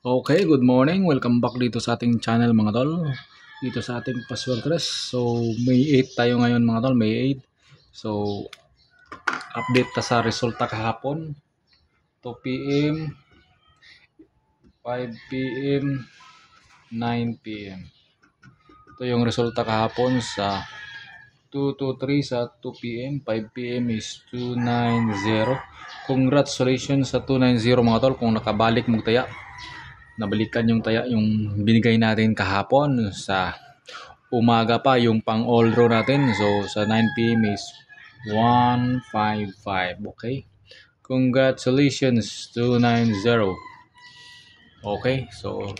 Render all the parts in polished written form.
Okay, good morning. Welcome back dito sa ating channel mga tol. Dito sa ating password test. So, May 8 tayo ngayon mga tol, May 8. So, update ta sa resulta kahapon. 2 p.m., 5 p.m., 9 p.m. Ito yung resulta kahapon sa 223 sa 2 p.m. 5 p.m. is 290. Congratulations sa 290 mga tol kung nakabalik mo taya. Nabalikan yung taya yung binigay natin kahapon sa umaga pa yung pang all row natin. So sa 9 p.m. is 155. Okay. Congratulations 290. Okay. So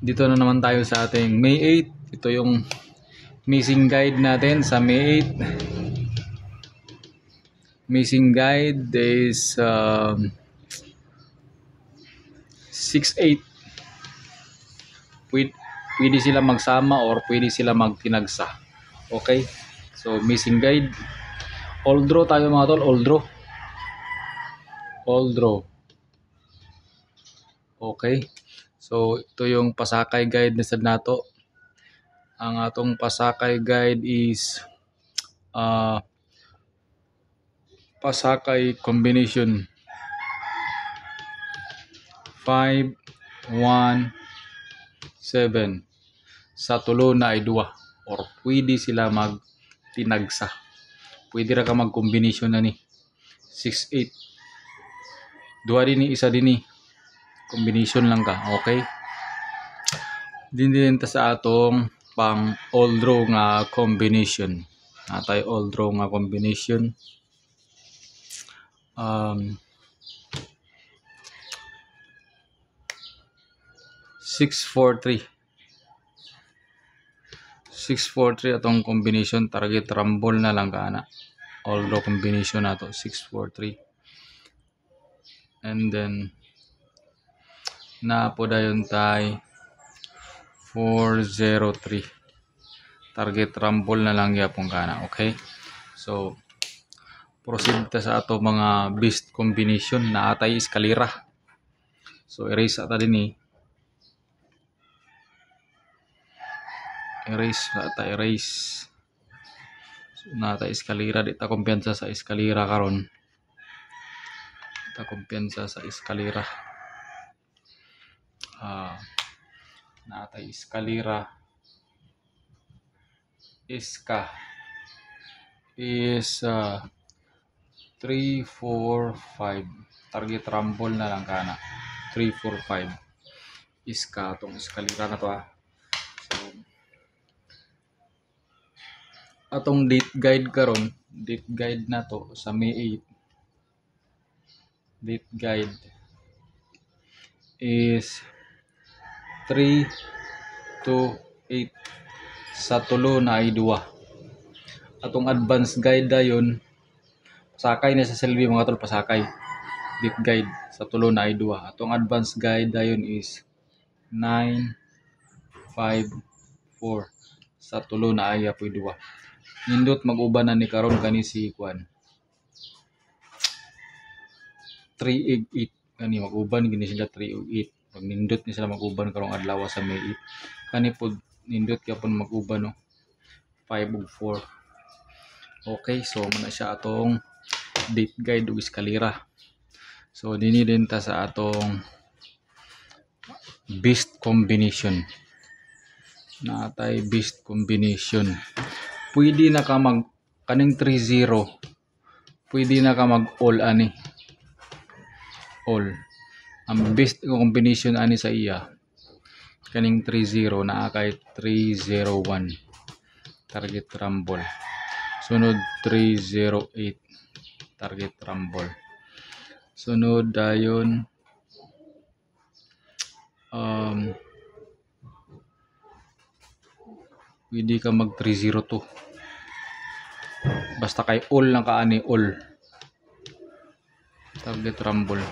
dito na naman tayo sa ating May 8. Ito yung missing guide natin sa May 8. Missing guide is 6-8. Pwede sila magsama or pwede sila magtinagsa. Okay? So, missing guide. All draw tayo mga tol. All draw. All draw. Okay? So, ito yung pasakay guide na sad nato. Ang atong pasakay guide is pasakay combination 5, 1, 7. Sa tulo na ay 2 or pwede sila magtinagsa. Pwede ra ka mag-combination na ni 6, 8. Duha din ni isa din ni combination lang ka. Okay? Din ta sa atong pang all draw nga combination. Natay all draw nga combination. 643. 643 atong combination, target rumble na lang kana. All draw combination nato 643. And then na po dayon tay 403. Target rumble na lang yapon kana. Okay? So proceed ta sa ato mga best combination na atay eskalera. So erase ata din ni. Erase ata erase. So natay eskalera, di ta kumpiyansa sa eskalera karon. Ta kumpiyansa sa eskalera. Natay eskalera. Iska is 3, 4, 5. Target rumble na lang kana. 3, 4, 5. Iska atong eskalera na to So atong date guide karon, date guide na to sa May 8. Date guide is 3 to 8. Sa tulo na ay 2. Atong advance guide dayon pasakay na sa Selvi mga tol, pasakay. Date guide sa tulo na ay 2. Atong advance guide dayon is 9, 5, 4. Sa tulo na ay apoy 2. Nindot mag-uban na ni karon kani si Kwan 3 8 kani mag-uban gini sila 3 8. Pag nindot ni sila mag-uban karong adlaw sa May 8 kani pod nindot gyapon mag-uban no 5 ug 4. Okay, so muna siya atong date guide ug eskalera. So dinhi din ta sa atong best combination. Natay best combination. Pwede na ka mag kaning 3-0. Pwede na ka mag all ani. All. Ang best combination ani sa iya kaning 3-0 naa kay 3-0-1. Target rumble. Sunod 3-0-8. Target rumble. Sunod dayon pwede ka mag 302. Basta kay all lang ka ani all. Target rumble.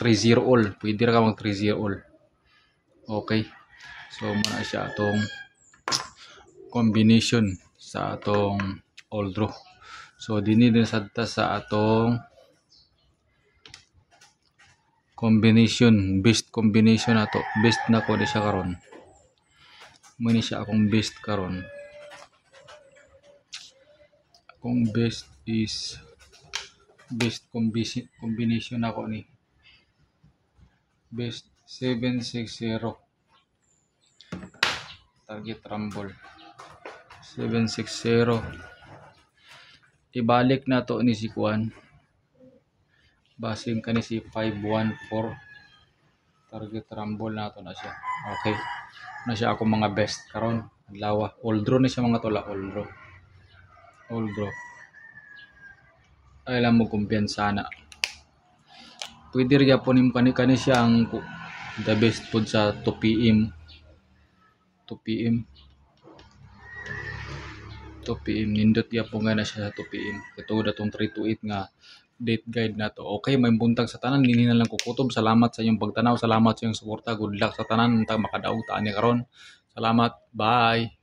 30 all. Pwede ra ka mag 30 all. Okay. So muna siya atong combination sa atong all draw. So dinhi din sadta sa atong best combination na to. Best na ko di siya karon. Muni siya akong best karon. Akong best is best combination ako ni best 760 target rumble 760. Ibalik na to ni si Kuan. Basing ka ni si 514 target rumble na to na siya. Okay. Na siya ako mga best karon. Adlaw. All draw na siya mga tula. All draw. Ay lang mo kumpiyansa na. Pwede rin po ni kani siya ang the best food sa 2 PM. 2 PM nindot ya po nga na siya sa 2 PM. Katulad atong 3 to 8 nga date guide na to. Okay, may buntag sa tanan, nini na lang kukutob. Salamat sa inyong pagtanaw, salamat sa inyong suporta. Good luck sa tanan, untag makadaog taan ni karon. Salamat. Bye.